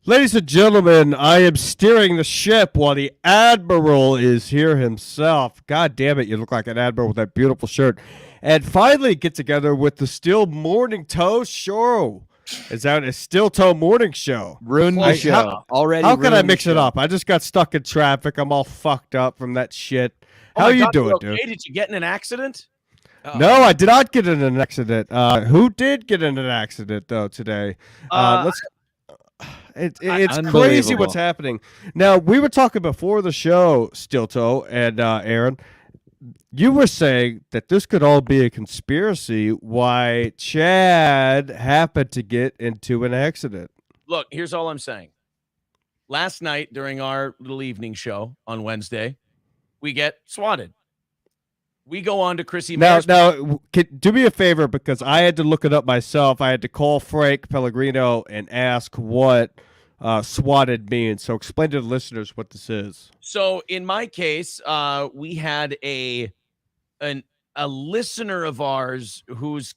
Ladies and gentlemen, I am steering the ship while the Admiral is here himself. God damn it, you look like an Admiral with that beautiful shirt. And finally get together with the Still Morning Toe Show. Is that a Still Toe Morning Show? Ruined the show. How can I mix it up? I just got stuck in traffic. I'm all fucked up from that shit. How are you doing, dude? Did you get in an accident? No, I did not get in an accident. Who did get in an accident, though, today? It's crazy what's happening. Now, we were talking before the show, Stilto and Aaron. You were saying that this could all be a conspiracy why Chad happened to get into an accident. Look, here's all I'm saying. Last night during our little evening show on Wednesday, we get swatted. We go on to Chrissy. Now, do me a favor, because I had to look it up myself. I had to call Frank Pellegrino and ask what swatted means. So explain to the listeners what this is. So in my case, we had a listener of ours who's,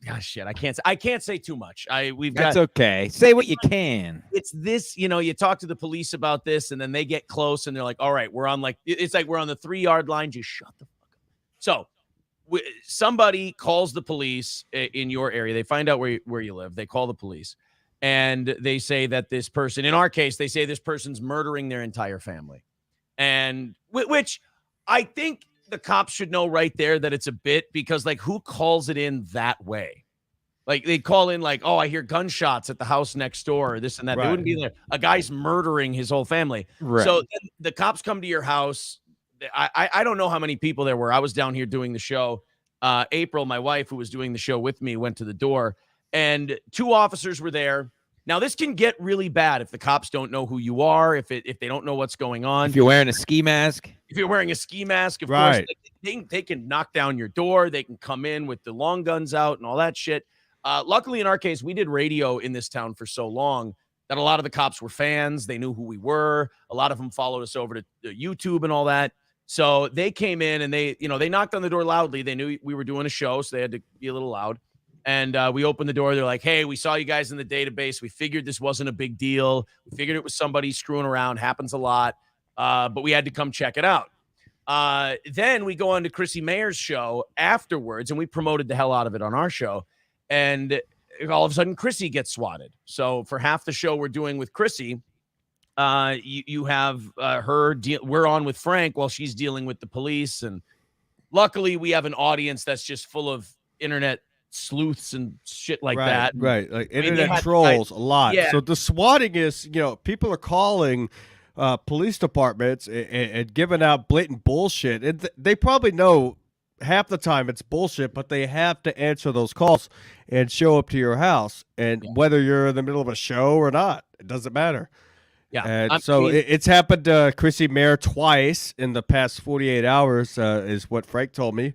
gosh, shit, I can't say too much. That's okay. Say what you can. It's this, you talk to the police about this, and then they get close, and they're like, "All right, we're on it's like we're on the 3-yard line. Just shut the fuck up." So somebody calls the police in your area. They find out where you live. They call the police, and they say that this person, in our case, they say this person's murdering their entire family, and which I think the cops should know right there that it's a bit, because like, who calls it in that way? Like, they call in like, "Oh, I hear gunshots at the house next door," or this and that. Right. They wouldn't be there. A guy's murdering his whole family. Right. So then the cops come to your house. I don't know how many people there were. I was down here doing the show. April, my wife, who was doing the show with me, went to the door, and 2 officers were there. Now, this can get really bad if the cops don't know who you are, if they don't know what's going on. If you're wearing a ski mask. If you're wearing a ski mask, of course, they can knock down your door. They can come in with the long guns out and all that shit. Luckily, in our case, we did radio in this town for so long that a lot of the cops were fans. They knew who we were. A lot of them followed us over to YouTube and all that. So they came in and they knocked on the door loudly. They knew we were doing a show, so they had to be a little loud. And we opened the door. They're like, "Hey, we saw you guys in the database. We figured this wasn't a big deal. We figured it was somebody screwing around. Happens a lot. But we had to come check it out." Then we go on to Chrissy Mayer's show afterwards, and we promoted the hell out of it on our show. And all of a sudden, Chrissy gets swatted. So for half the show we're doing with Chrissy, you have her we're on with Frank while she's dealing with the police, and luckily we have an audience that's just full of internet sleuths and shit like that. Right, like internet trolls a lot. Yeah. So the swatting is, people are calling police departments and giving out blatant bullshit, and they probably know half the time it's bullshit, but they have to answer those calls and show up to your house, and whether you're in the middle of a show or not, it doesn't matter. Yeah, and it's happened to Chrissy Mayer twice in the past 48 hours, is what Frank told me.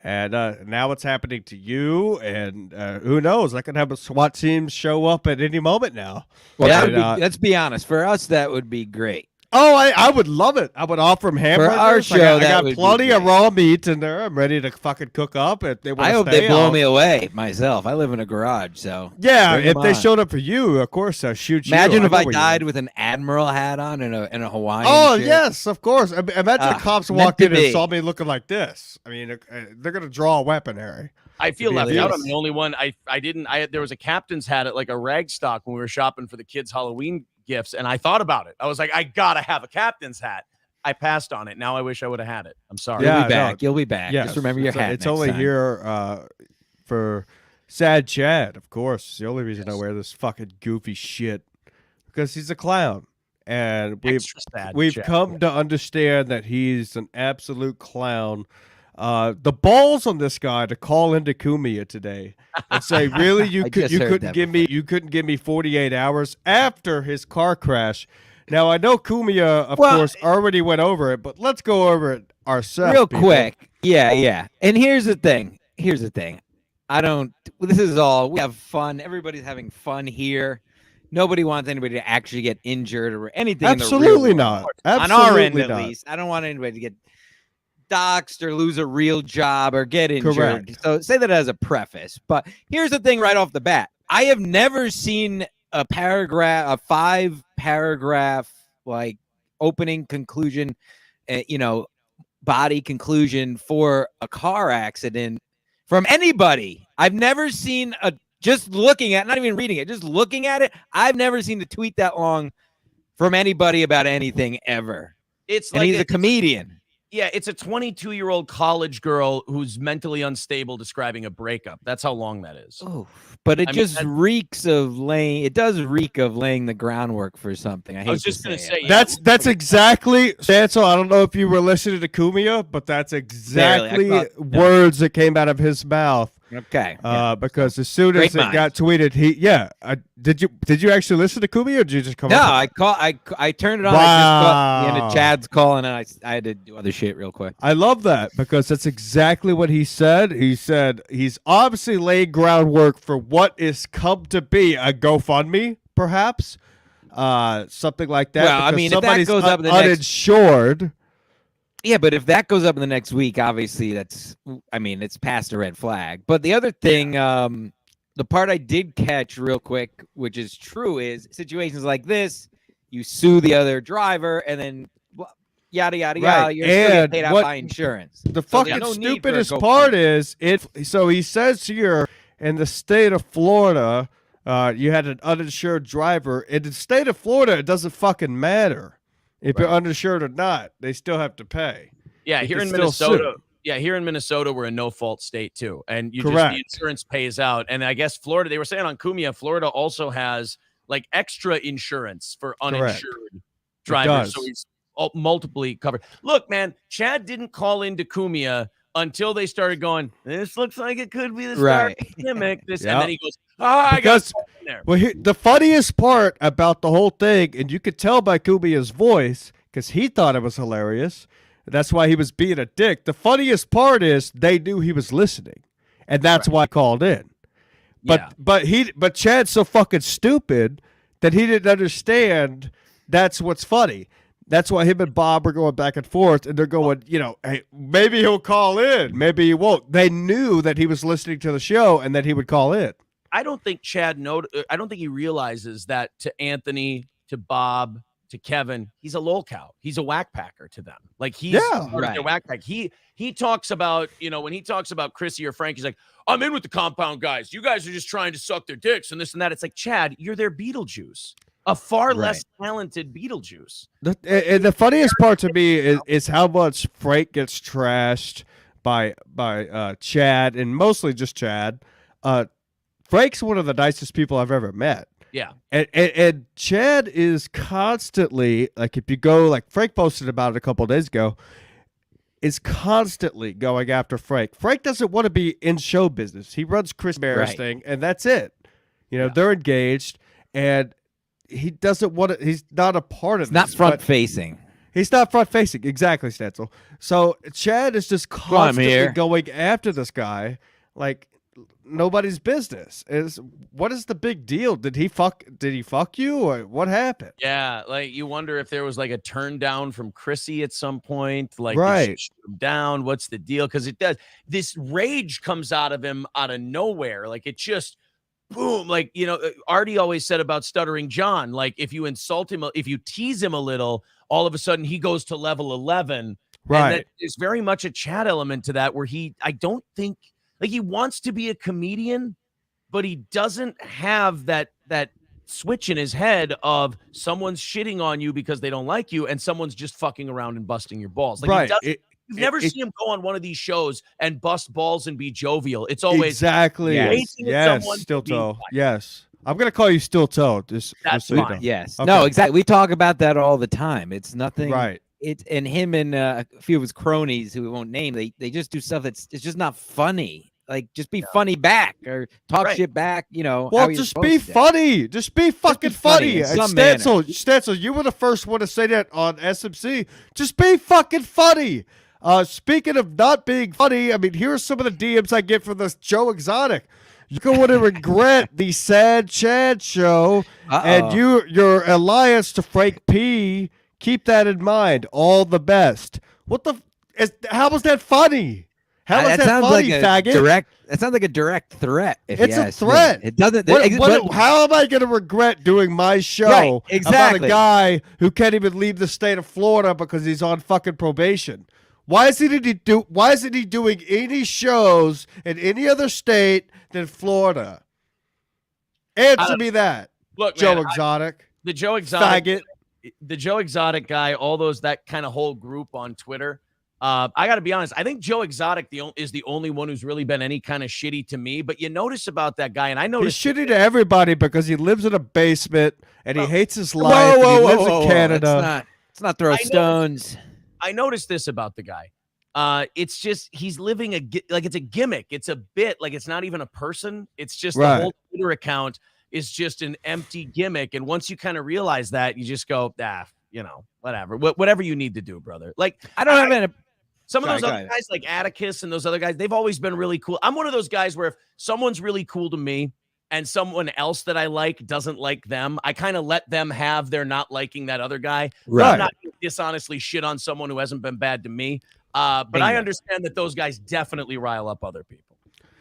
And now it's happening to you, and who knows? I could have a SWAT team show up at any moment now. Well, let's be honest. For us, that would be great. Oh, I would love it. I would offer them hamburgers. For our show, I got plenty of raw meat in there. I'm ready to fucking cook up. If they I hope they blow me away myself. I live in a garage, so yeah. If they showed up for you, of course, I'll shoot you. Imagine if I died with an Admiral hat on and a Hawaiian. Oh shirt. Yes, of course. Imagine the cops walked in and saw me looking like this. I mean, they're gonna draw a weapon, Harry. I feel left out. I'm the only one. There was a captain's hat at like a rag stock when we were shopping for the kids' Halloween gifts, and I thought about it. I was like, I gotta have a captain's hat. I passed on it. Now I wish I would have had it. I'm sorry. You'll be back. You'll be back. Yes. Just remember your hat. It's only here for Sad Chad, of course. It's the only reason I wear this fucking goofy shit, because he's a clown, and we've come to understand that he's an absolute clown. The balls on this guy to call into Cumia today and say, "Really, you couldn't give me 48 hours after his car crash." Now I know Cumia, of course, already went over it, but let's go over it ourselves real quick. Yeah. And here's the thing. This is all, we have fun. Everybody's having fun here. Nobody wants anybody to actually get injured or anything. Absolutely not. On our end, at least. I don't want anybody to get doxxed or lose a real job or get injured. Correct. So say that as a preface. But here's the thing right off the bat. I have never seen a paragraph, a 5-paragraph like opening conclusion, body conclusion for a car accident from anybody. I've never seen just looking at, not even reading it, just looking at it. I've never seen a tweet that long from anybody about anything ever. And he's a comedian. Yeah, it's a 22-year-old college girl who's mentally unstable describing a breakup. That's how long that is. Oh, but it reeks of laying. It does reek of laying the groundwork for something. I was just going to say that's exactly, Stancil. I don't know if you were listening to Cumia, but that's exactly words that came out of his mouth. Okay. Because as soon as it got tweeted, did you actually listen to Cumia, or did you just come? No, I turned it on. Wow. I just got Chad's calling, and I had to do other shit real quick. I love that because that's exactly what he said. He said he's obviously laying groundwork for what is come to be a GoFundMe, perhaps, something like that. Well, I mean, if that goes up uninsured. Yeah, but if that goes up in the next week, obviously it's past a red flag. But the other thing, the part I did catch real quick, which is true, is situations like this, you sue the other driver, and then yada yada yada. You're still getting paid out by insurance. The fucking stupidest part is so he says here in the state of Florida, you had an uninsured driver. In the state of Florida, it doesn't fucking matter. If you're uninsured or not, they still have to pay. Yeah, here in Minnesota. Yeah, here in Minnesota, we're a no-fault state too, and the insurance pays out. And I guess Florida, they were saying on Cumia, Florida also has like extra insurance for uninsured drivers, so he's multiply covered. Look, man, Chad didn't call into Cumia until they started going, this looks like it could be the start of the pandemic. And then he goes, I got there. Well, the funniest part about the whole thing, and you could tell by Cumia's voice, because he thought it was hilarious. That's why he was being a dick. The funniest part is they knew he was listening, and that's why I called in. But Chad's so fucking stupid that he didn't understand that's what's funny. That's why him and Bob are going back and forth, and they're going, hey, maybe he'll call in, maybe he won't. They knew that he was listening to the show and that he would call in. I don't think I don't think he realizes that to Anthony, to Bob, to Kevin, he's a lol cow. He's a whack packer to them. Like he's their whack pack. He talks about, when he talks about Chrissy or Frank, he's like, I'm in with the compound guys. You guys are just trying to suck their dicks and this and that. It's like, Chad, you're their Beetlejuice. A far less talented Beetlejuice. The funniest part to me is how much Frank gets trashed by Chad, and mostly just Chad. Frank's one of the nicest people I've ever met. Yeah. And Chad is constantly, like, if you go, like Frank posted about it a couple of days ago, is constantly going after Frank. Frank doesn't want to be in show business. He runs Chris Bear's thing, and that's it. They're engaged, and he doesn't want to, he's not a part of it. Not front facing. He's not front facing. Exactly, Stancil. So Chad is just constantly going after this guy like nobody's business. What is the big deal? Did he fuck you, or what happened? Yeah, like you wonder if there was like a turn down from Chrissy at some point. Like shoot him down. What's the deal? Because it does. This rage comes out of him out of nowhere. Like it just boom. Like Artie always said about Stuttering John. Like if you insult him, if you tease him a little, all of a sudden he goes to level 11. Right. And there's very much a Chad element to that where I don't think. Like he wants to be a comedian, but he doesn't have that switch in his head of someone's shitting on you because they don't like you and someone's just fucking around and busting your balls. Like you've never seen him go on one of these shows and bust balls and be jovial. It's always exactly yes, still toe. Yes. I'm gonna call you still toe. That's fine. Yes. Okay. No, exactly. We talk about that all the time. It's nothing and him and a few of his cronies who we won't name, they just do stuff it's just not funny. Like, just be funny back or talk shit back, Well, just be funny. Just be fucking funny. Stancil, you were the first one to say that on SMC. Just be fucking funny. Speaking of not being funny, I mean, here are some of the DMs I get from this Joe Exotic. You're going to regret the Sad Chad show and your alliance to Frank P. Keep that in mind. All the best. How was that funny? How is that sounds funny, like faggot? That sounds like a direct threat. It's a threat. It doesn't. How am I going to regret doing my show about a guy who can't even leave the state of Florida because he's on fucking probation? Why isn't he doing any shows in any other state than Florida? Answer me that. Look, Joe man, Exotic. The Joe Exotic. Faggot. The Joe Exotic guy, all that kind of whole group on Twitter. I got to be honest. I think Joe Exotic is the only one who's really been any kind of shitty to me. But you notice about that guy, and I noticed he's shitty to everybody because he lives in a basement and he hates his life. He lives in Canada. Let's not throw stones. I noticed this about the guy. It's just he's living it's a gimmick. It's a bit, like it's not even a person. It's just the whole Twitter account is just an empty gimmick. And once you kind of realize that, you just go, whatever, whatever you need to do, brother. Like I don't have any. Some of those other guys like Atticus and those other guys, they've always been really cool. I'm one of those guys where if someone's really cool to me and someone else that I like doesn't like them, I kind of let them have their not liking that other guy. Right. I'm not going to dishonestly shit on someone who hasn't been bad to me. But I understand that those guys definitely rile up other people.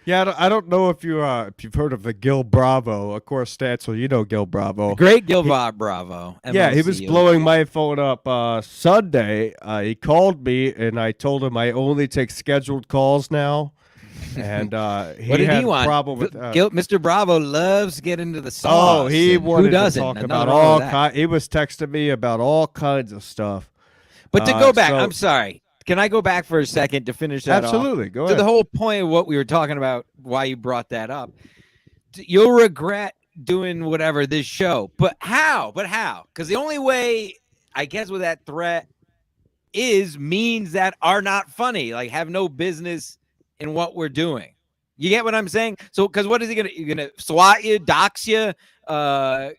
Yeah, I don't know if you've heard of the Gil Bravo. Of course, Stancil, you know Gil Bravo. Great Gil Bravo. Yeah, he was blowing my phone up Sunday. He called me, and I told him I only take scheduled calls now. And what did he want? Problem with Mr. Bravo loves getting into the sauce. Oh, he wanted to talk about all kinds. He was texting me about all kinds of stuff. But to go back, I'm sorry. Can I go back for a second to finish that off? Absolutely. Go ahead. To the whole point of what we were talking about, why you brought that up. You'll regret doing whatever this show. But how? Because the only way, I guess, with that threat means that are not funny, like have no business in what we're doing. You get what I'm saying? So, because what is he gonna? You're gonna SWAT you, dox you,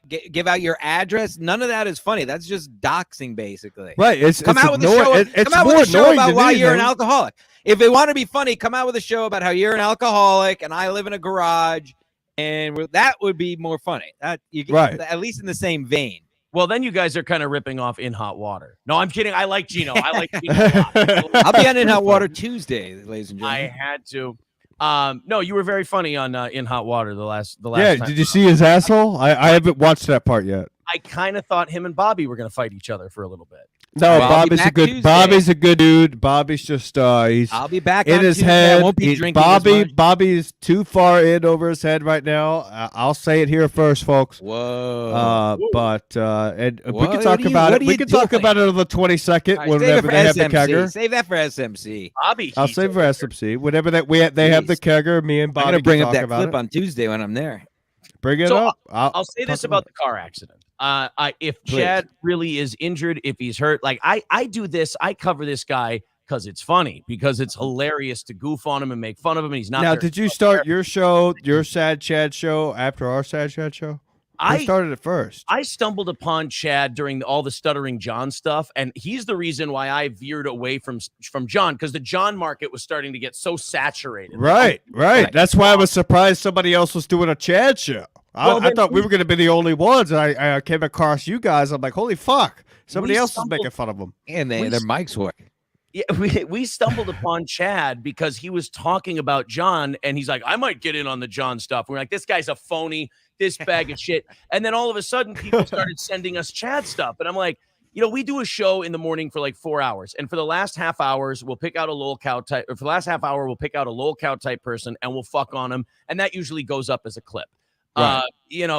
give out your address? None of that is funny. That's just doxing, basically. Right. Come out with a show about why you're an alcoholic. If they want to be funny, come out with a show about how you're an alcoholic and I live in a garage, and that would be more funny. That you get, right. At least in the same vein. Well, then you guys are kind of ripping off In Hot Water. No, I'm kidding. I like Gino. I like Gino a lot. I'll be on In Hot Water Tuesday, ladies and gentlemen. I had to. No, you were very funny on In Hot Water the last Yeah, time. did you see his asshole? I haven't watched that part yet. I kind of thought him and Bobby were going to fight each other for a little bit. No, Bobby's a good dude. Bobby's just I'll be back in his Tuesday. head. I won't be drinking as much. Bobby's too far in over his head right now. I'll say it here first, folks. Whoa. And we can talk about it. We can talk about it on the 22nd whenever they have the kegger. Save that for SMC. Bobby, I'll save for SMC. Whenever they have the kegger, me and Bobby I'm gonna bring up that clip on Tuesday when I'm there. Bring it up. I'll say this about the car accident. If Chad really is injured, if he's hurt, like I do this, I cover this guy because it's funny, because it's hilarious to goof on him and make fun of him, and he's not. Now, did you start your show, your Sad Chad show, after our Sad Chad show? I started it first. I stumbled upon Chad during all the Stuttering John stuff, and he's the reason why I veered away from John, because the John market was starting to get so saturated. Right. That's why I was surprised somebody else was doing a Chad show. I thought we were going to be the only ones, and I came across you guys. I'm like, holy fuck, somebody else is making fun of them. And their mics work. Yeah, we stumbled upon Chad because he was talking about John, and he's like, I might get in on the John stuff. We're like, this guy's a phony, this bag of shit. And then all of a sudden, people started sending us Chad stuff. And I'm like, we do a show in the morning for like 4 hours. And for the last half hours, we'll pick out a lol cow type, or for the last half hour, we'll pick out a lol cow type person, and we'll fuck on them. And that usually goes up as a clip. Right.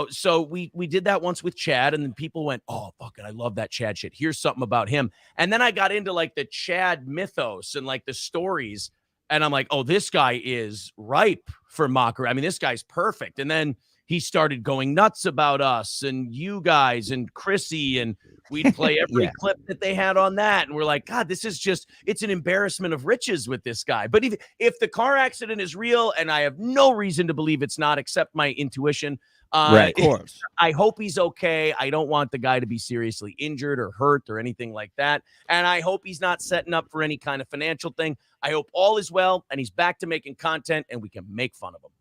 So we did that once with Chad, and then people went, oh, fuck it, I love that Chad shit. Here's something about him. And then I got into like the Chad mythos and like the stories, and I'm like, oh, this guy is ripe for mockery. I mean, this guy's perfect. And then he started going nuts about us and you guys and Chrissy, and we'd play every clip that they had on that. And we're like, God, this is just, it's an embarrassment of riches with this guy. But if the car accident is real, and I have no reason to believe it's not, except my intuition, right, of course, I hope he's okay. I don't want the guy to be seriously injured or hurt or anything like that. And I hope he's not setting up for any kind of financial thing. I hope all is well and he's back to making content and we can make fun of him.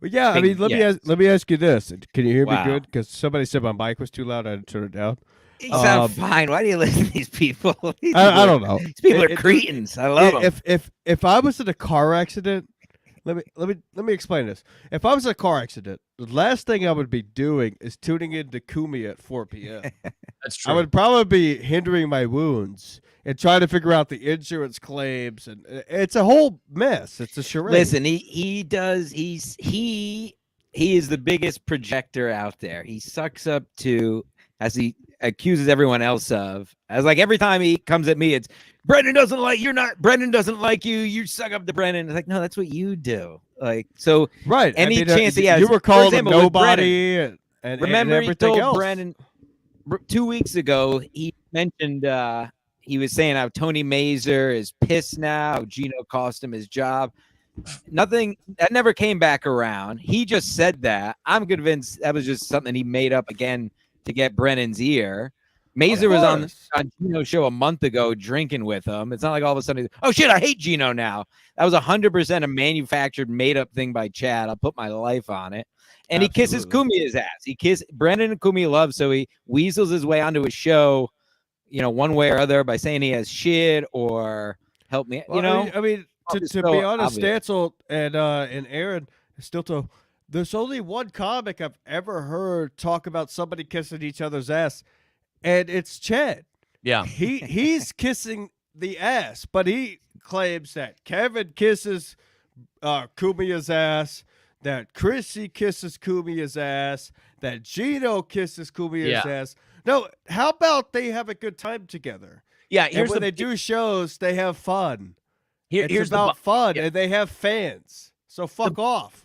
Well, yeah, I mean, let me ask you this. Can you hear me good? Because somebody said my mic was too loud. I had to turn it down. You sound fine. Why do you listen to these people? I don't know. These people are cretins. I love them. If I was in a car accident, let me explain this. If I was in a car accident, the last thing I would be doing is tuning into Cumia at 4 p.m. That's true. I would probably be hindering my wounds and trying to figure out the insurance claims, and it's a whole mess. It's a charade. Listen, he is the biggest projector out there. He sucks up to, as he accuses everyone else of, as like every time he comes at me, it's Brennan doesn't like you. You suck up to Brennan. It's like, no, that's what you do. Like, so right. Any chance he has, you were called example, nobody, and remember and he told else. Brennan 2 weeks ago. He mentioned he was saying how Tony Mazur is pissed now. How Gino cost him his job. Nothing that never came back around. He just said that. I'm convinced that was just something he made up again to get Brennan's ear. Mazur was on Gino's show a month ago drinking with him. It's not like all of a sudden, oh shit, I hate Gino now. That was 100% a manufactured, made up thing by Chad. I'll put my life on it. And He kisses Cumia's ass. Brennan and Cumia love, so he weasels his way onto his show, one way or other by saying he has shit or help me. Well, I mean, to be honest, Stancil and Aaron still there's only one comic I've ever heard talk about somebody kissing each other's ass, and it's Chad. Yeah. He's kissing the ass, but he claims that Kevin kisses Cumia's ass, that Chrissy kisses Cumia's ass, that Gino kisses Cumia's ass. No, how about they have a good time together? Yeah, and when they do shows, they have fun. Here's about fun, and they have fans. So fuck off.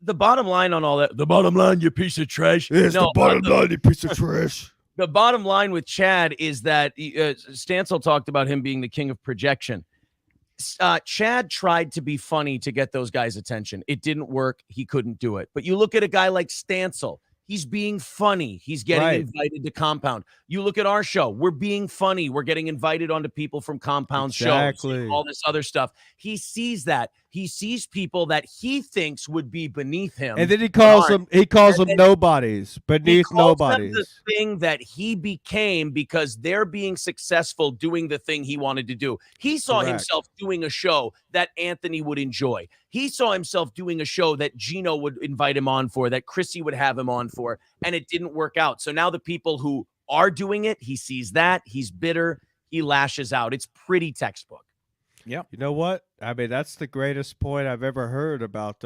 The bottom line on all that, the bottom line, you piece of trash. Yes, the bottom line, you piece of trash. The bottom line with Chad is that Stancil talked about him being the king of projection. Chad tried to be funny to get those guys' attention. It didn't work. He couldn't do it. But you look at a guy like Stancil. He's being funny. He's getting invited to Compound. You look at our show. We're being funny. We're getting invited onto people from Compound shows, all this other stuff. He sees that. He sees people that he thinks would be beneath him. And then he calls them nobodies, beneath nobodies. The thing that he became because they're being successful doing the thing he wanted to do. He saw himself doing a show that Anthony would enjoy. He saw himself doing a show that Gino would invite him on for, that Chrissy would have him on for, and it didn't work out. So now the people who are doing it, he sees that, he's bitter, he lashes out. It's pretty textbook. Yeah. You know what? I mean, that's the greatest point I've ever heard about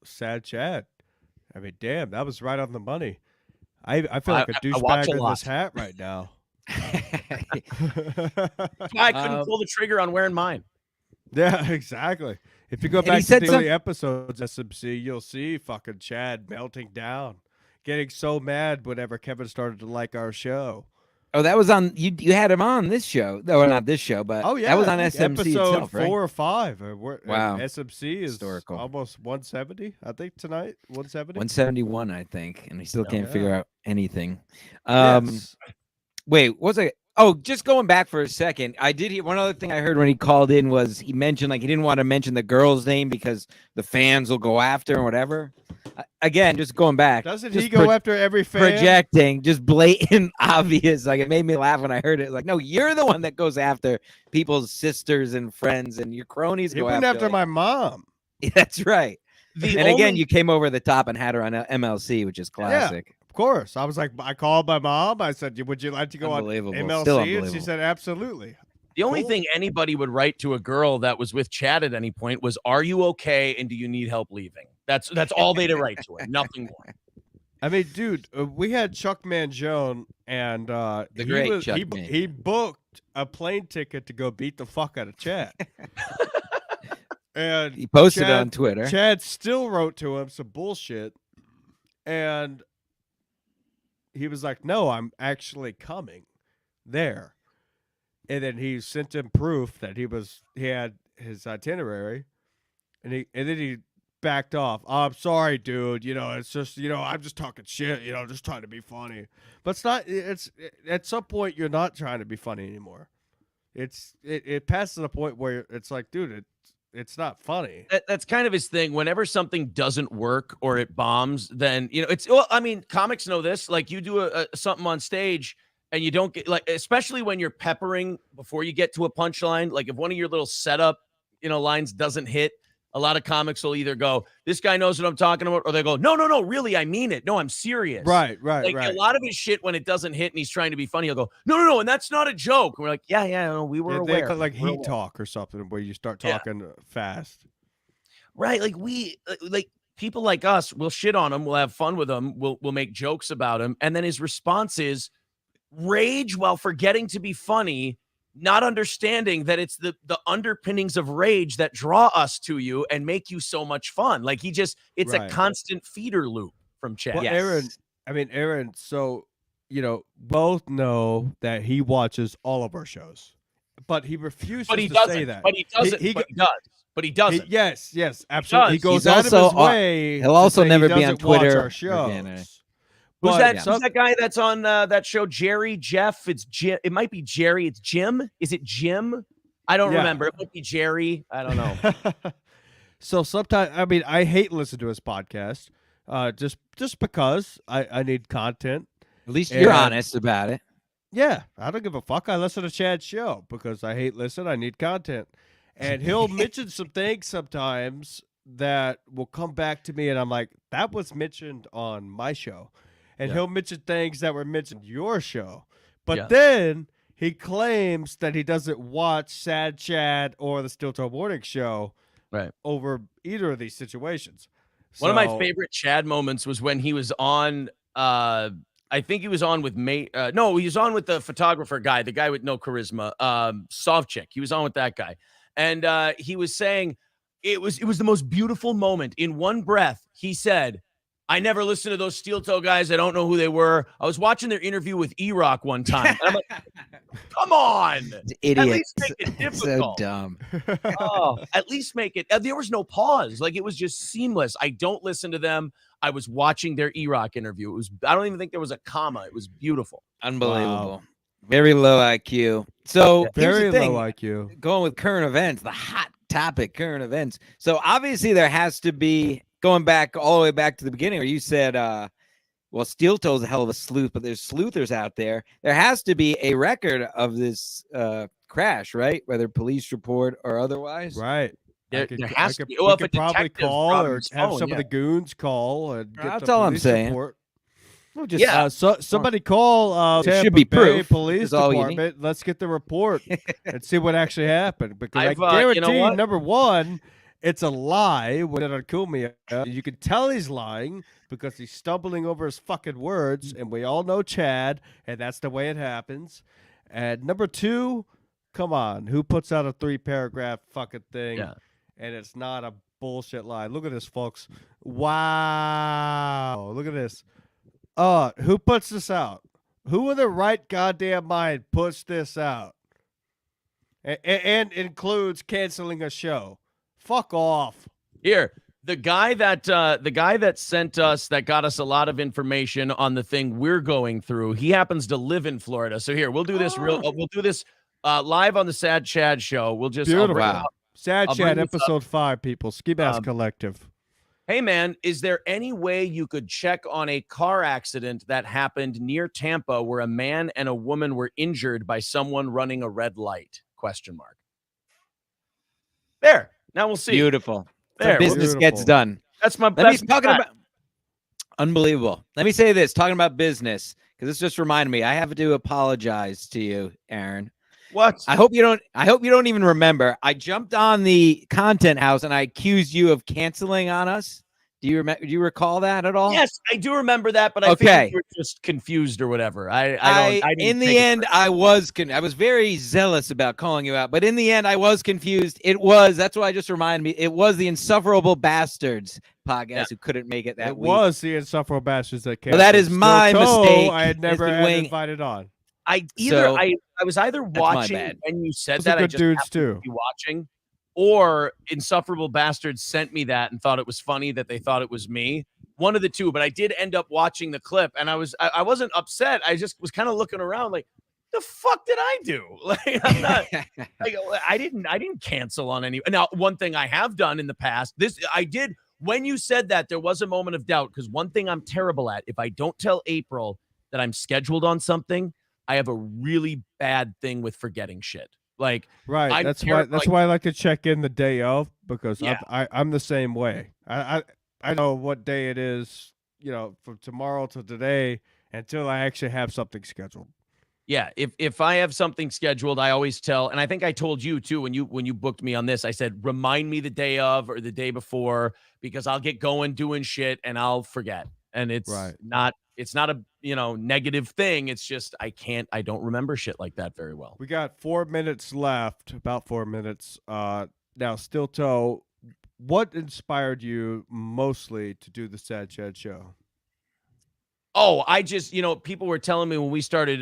Sad Chad. I mean, damn, that was right on the money. I feel like a douchebag in this hat right now. I couldn't pull the trigger on wearing mine. Yeah, exactly. If you go back to the episodes of SMC, you'll see fucking Chad melting down, getting so mad whenever Kevin started to like our show. Oh, that was on you had him on this show. No, not this show, but that was on SMC episode itself, right? 4 or 5. Wow. SMC is historical. Almost 170, I think, tonight. 170? 171, I think, and we still can't figure out anything. Yes. Wait, what was it? Oh, just going back for a second, I did hear one other thing I heard when he called in was he mentioned like he didn't want to mention the girl's name because the fans will go after or whatever. Again, just going back. Doesn't he go after every fan? Projecting, just blatant, obvious. Like it made me laugh when I heard it. Like, no, you're the one that goes after people's sisters and friends, and your cronies go after my mom. That's right. Again, you came over the top and had her on MLC, which is classic. Yeah. Of course. I was like, I called my mom. I said, would you like to go on MLC? And she said, absolutely. The only thing anybody would write to a girl that was with Chad at any point was, are you okay? And do you need help leaving? That's all they'd write to her. Nothing more. I mean, dude, we had Chuck Mangione, and he booked a plane ticket to go beat the fuck out of Chad. And he posted it on Twitter. Chad still wrote to him some bullshit. And he was like, no, I'm actually coming there. And then he sent him proof that he had his itinerary, and then he backed off. Oh, I'm sorry, dude. It's just, I'm just talking shit, just trying to be funny. But it's not, at some point you're not trying to be funny anymore. It passes the point where it's like, dude, it's not funny. That's kind of his thing. Whenever something doesn't work or it bombs, then it's. Well, I mean, comics know this. Like you do something on stage and you don't get like, especially when you're peppering before you get to a punchline. Like if one of your little setup, lines doesn't hit. A lot of comics will either go, "This guy knows what I'm talking about," or they go, "No, really, I mean it. No, I'm serious." Right. Like a lot of his shit when it doesn't hit and he's trying to be funny, he'll go, "No, and that's not a joke." And we're like, "Yeah, no, we were aware." Like heat talk or something where you start talking fast. Right, like people like us will shit on him, we'll have fun with him, we'll make jokes about him, and then his response is rage while forgetting to be funny, not understanding that it's the underpinnings of rage that draw us to you and make you so much fun. Like it's a constant feeder loop from Chad. Well, Aaron, so both know that he watches all of our shows, but he refuses to say that. But he doesn't. But he doesn't. Yes, absolutely. He goes He's out of his way. He'll also never be on Twitter. Our shows. Who's that guy that's on that show? Jerry, Jeff. It's Jim. It might be Jerry. It's Jim. Is it Jim? I don't remember. It might be Jerry. I don't know. So sometimes, I hate listening to his podcast, just because I need content. At least you're honest about it. Yeah, I don't give a fuck. I listen to Chad's show because I hate listening. I need content, and he'll mention some things sometimes that will come back to me, and I'm like, that was mentioned on my show. And he'll mention things that were mentioned on your show. But then he claims that he doesn't watch Sad Chad or the Steel Toe Morning Show over either of these situations. One of my favorite Chad moments was when he was on, I think he was on with he was on with the photographer guy, the guy with no charisma, Sovchik. He was on with that guy. And he was saying it was the most beautiful moment. In one breath, he said, "I never listened to those steel toe guys. I don't know who they were. I was watching their interview with erock one time." And I'm like, come on. Idiot. At least make it difficult. So dumb. At least make it. There was no pause. Like it was just seamless. I don't listen to them. I was watching their erock interview. I don't even think there was a comma. It was beautiful. Unbelievable. Wow. Very low IQ. So very low IQ. Going with current events, the hot topic, current events. So obviously there has to be, going back all the way back to the beginning where you said, well, Steel Toe's a hell of a sleuth, but there's sleuthers out there. There has to be a record of this crash, right? Whether police report or otherwise. Right. There has to be. Well, we could probably call or have some of the goons call and get that's the all I'm police saying. report. Well, just, somebody call there should be proof. Police Department. Let's get the report and see what actually happened. Because I guarantee, number one, it's a lie with Anthony Cumia. You can tell he's lying because he's stumbling over his fucking words, and we all know Chad, and that's the way it happens. And number two, come on, who puts out a 3-paragraph fucking thing, and it's not a bullshit lie? Look at this, folks. Wow. Look at this. Who puts this out? Who in their right goddamn mind puts this out? And includes canceling a show. Fuck off. Here, the guy that sent us, that got us a lot of information on the thing we're going through, he happens to live in Florida. So here, we'll do this live on the Sad Chad show. We'll just Sad Chad episode 5, people. Ski Mask Collective. Hey man, is there any way you could check on a car accident that happened near Tampa where a man and a woman were injured by someone running a red light? ? There. Now we'll see. Beautiful. There. Business gets done. That's my best. Unbelievable. Let me say this, talking about business, because this just reminded me. I have to apologize to you, Aaron. What? I hope you don't even remember. I jumped on the Content House and I accused you of canceling on us. Do you recall that at all? Yes, I do remember that, but I think you were just confused or whatever. In the end, I was very zealous about calling you out, but in the end, I was confused. That's why I just reminded me. It was the Insufferable Bastards podcast who couldn't make it that week. It was the Insufferable Bastards that came. Well, that is my mistake. I had never invited on. I was either watching when you said that, I just happened to be watching, or Insufferable Bastards sent me that and thought it was funny that they thought it was me. One of the two, but I did end up watching the clip, and I wasn't upset. I just was kind of looking around like, The fuck did I do? Like, I'm not. Like, I didn't cancel on any. Now, one thing I have done in the past, this I did. When you said that, there was a moment of doubt because one thing I'm terrible at, if I don't tell April that I'm scheduled on something, I have a really bad thing with forgetting shit. Like, right. That's why I like to check in the day of, because I'm the same way. I know what day it is, from tomorrow to today until I actually have something scheduled. Yeah, if I have something scheduled, I always tell, and I think I told you too when you booked me on this. I said, remind me the day of or the day before, because I'll get going doing shit and I'll forget. And it's not a negative thing. It's just I don't remember shit like that very well. We got 4 minutes left, about 4 minutes. Now, Steel Toe, what inspired you mostly to do the Sad Chad show? Oh, I just, people were telling me when we started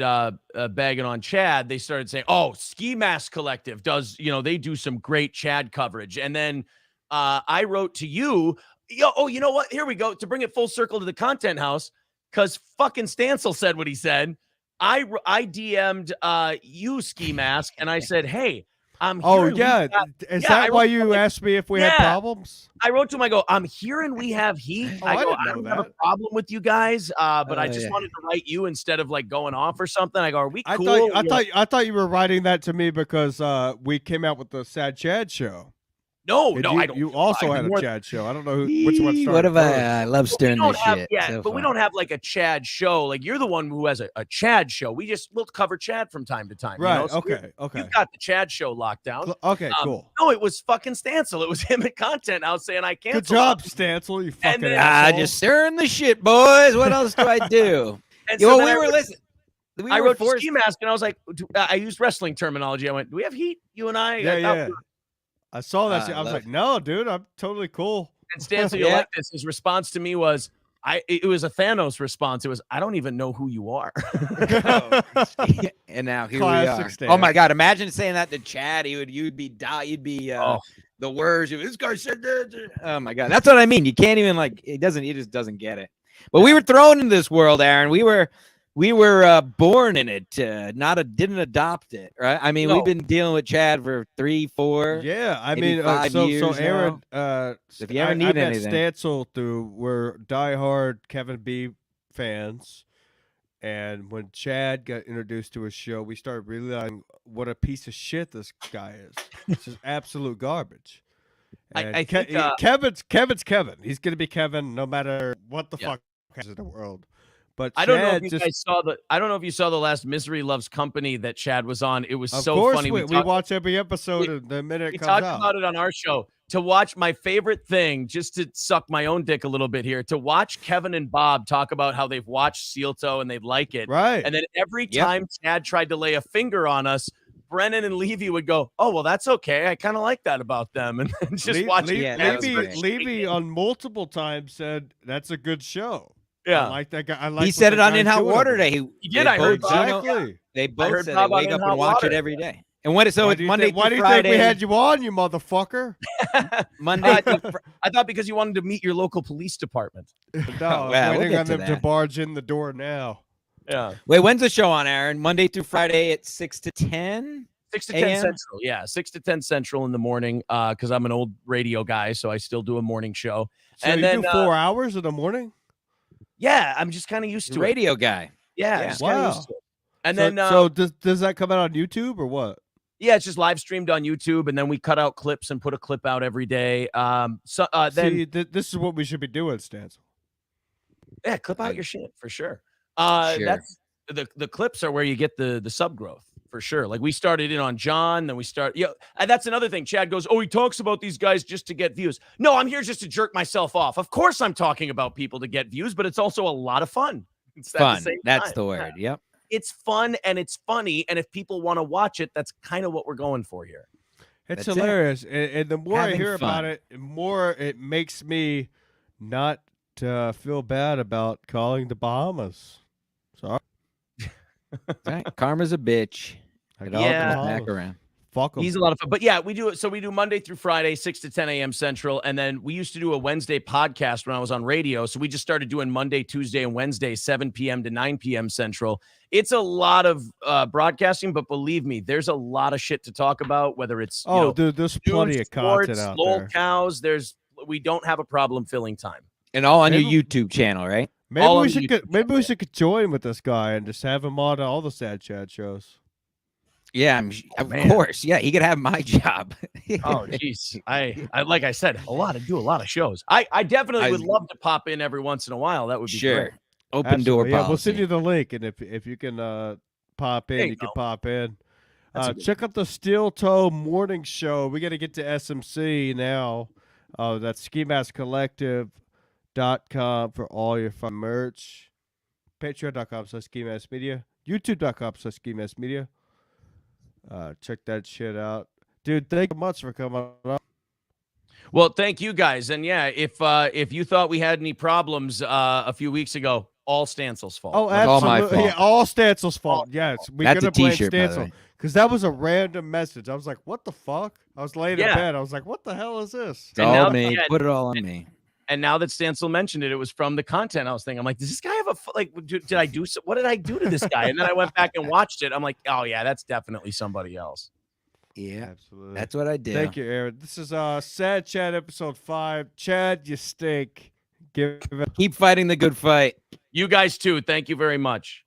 bagging on Chad, they started saying, oh, Ski Mask Collective does, they do some great Chad coverage. And then I wrote to you, you know what? Here we go. To bring it full circle to the content house, because fucking Stancil said what he said. I DM'd you, Ski Mask, and I said, hey, I'm hearing is that why you asked me if we had problems? I wrote to him. I go, I'm hearing we have heat. I don't have a problem with you guys, but I just wanted to write you instead of like going off or something. I go, are we cool? I thought you were writing that to me because we came out with the Sad Chad show. No, I don't. You also had a Chad show. I don't know which one started. What if I love stirring this shit? Yeah, but we don't have like a Chad show. Like you're the one who has a Chad show. We'll cover Chad from time to time. Right. So okay. You've got the Chad show locked down. Okay. Cool. No, it was fucking Stancil. It was him at content. I was saying I canceled. Good job, Stancil. You fucking asshole. Just stirring the shit, boys. What else do I do? And so we were listening. I wrote to Ski Mask and I was like, I used wrestling terminology. I went, do we have heat? You and I? Yeah. I saw that. I was like, no, dude, I'm totally cool. And Stancil, you like this. His response to me was, it was a Thanos response. It was, I don't even know who you are. And now here Classic we are. Stan. Oh my God. Imagine saying that to Chad. You'd be the words. This guy said that. Oh my God. That's what I mean. You can't even he just doesn't get it. But we were thrown into this world, Aaron. We were born in it, didn't adopt it, right? I mean, we've been dealing with Chad for 3, 4. Yeah, I mean, 5 years so Aaron, if you ever need anything, Stancil we're diehard Kevin B fans, and when Chad got introduced to his show, we started realizing what a piece of shit this guy is. It's just absolute garbage. I think Kevin's Kevin. He's gonna be Kevin no matter what the fuck happens in the world. But I don't know if you guys saw I don't know if you saw the last Misery Loves Company that Chad was on. It was so funny. We watch every episode the minute it comes out. We talked about it on our show. To watch my favorite thing, just to suck my own dick a little bit here, to watch Kevin and Bob talk about how they've watched Steel Toe and they like it. Right. And then every time Chad tried to lay a finger on us, Brennan and Levy would go, oh, well, that's okay. I kind of like that about them. And then just watching Levy on multiple times said, that's a good show. Yeah, I like that guy. He said it on In Hot Water Day. He did. I heard exactly. They both said they wake up and watch it every day. And it's Monday. Why do you think we had you on, you motherfucker? Monday. I thought because you wanted to meet your local police department. No, I'm waiting on them to barge in the door now. Yeah. Wait, when's the show on, Aaron? Monday through Friday at 6 to 10. 6 to 10 Central. Yeah, 6 to 10 Central in the morning. Because I'm an old radio guy, so I still do a morning show. So and you then do 4 hours in the morning. Yeah, I'm just kind of used to radio guy. Yeah. Wow. And so, then so does that come out on YouTube or what? Yeah, it's just live streamed on YouTube, and then we cut out clips and put a clip out every day. Then this is what we should be doing, Stancil. Yeah, clip out your shit for sure. That's the clips are where you get the sub growth for sure. Like we started in on John, then we start. Yeah, and that's another thing. Chad goes, "Oh, he talks about these guys just to get views." No, I'm here just to jerk myself off. Of course, I'm talking about people to get views, but it's also a lot of fun. It's fun. That's the word. Yeah. Yep. It's fun and it's funny, and if people want to watch it, that's kind of what we're going for here. It's hilarious, and the more I hear about it, the more it makes me not feel bad about calling the Bahamas. Sorry. Right. Karma's a bitch. It all comes back around. Fuck him. He's a lot of fun. But yeah, we do it. So we do Monday through Friday, 6 to 10 a.m. Central. And then we used to do a Wednesday podcast when I was on radio. So we just started doing Monday, Tuesday, and Wednesday, 7 p.m. to 9 p.m. Central. It's a lot of broadcasting, but believe me, there's a lot of shit to talk about, whether it's dude, there's plenty of content out there. Cows. We don't have a problem filling time. And all on your YouTube channel, right? Maybe we should join with this guy and just have him on all the Sad Chat shows. Yeah, of course. Yeah, he could have my job. Oh, jeez. I like I said, do a lot of shows. I definitely would love to pop in every once in a while. That would be great. Open door policy. Yeah, we'll send you the link, and if you can pop in, you can pop in. Check out the Steel Toe Morning Show. We got to get to SMC now. That's SkiMaskCollective.com for all your fun merch. Patreon.com/SkiMaskMedia. YouTube.com/SkiMaskMedia. Check that shit out, dude. Thank you much for coming up. Well, thank you guys, and yeah, if you thought we had any problems a few weeks ago, all Stancil's fault. Oh, absolutely, all my fault. Yeah, all Stancil's fault. Yes, we That's gotta blame t-shirt, Stancil because that was a random message. I was like, "What the fuck?" I was laying in bed. I was like, "What the hell is this?" It's all me. Put it all on me. And now that Stancil mentioned it, it was from the content. I was thinking, I'm like, does this guy have did I do what did I do to this guy? And then I went back and watched it. I'm like, oh yeah, that's definitely somebody else. Yeah, absolutely. That's what I did. Thank you, Aaron. This is Sad Chat episode 5. Chad, you stink. Keep fighting the good fight. You guys too. Thank you very much.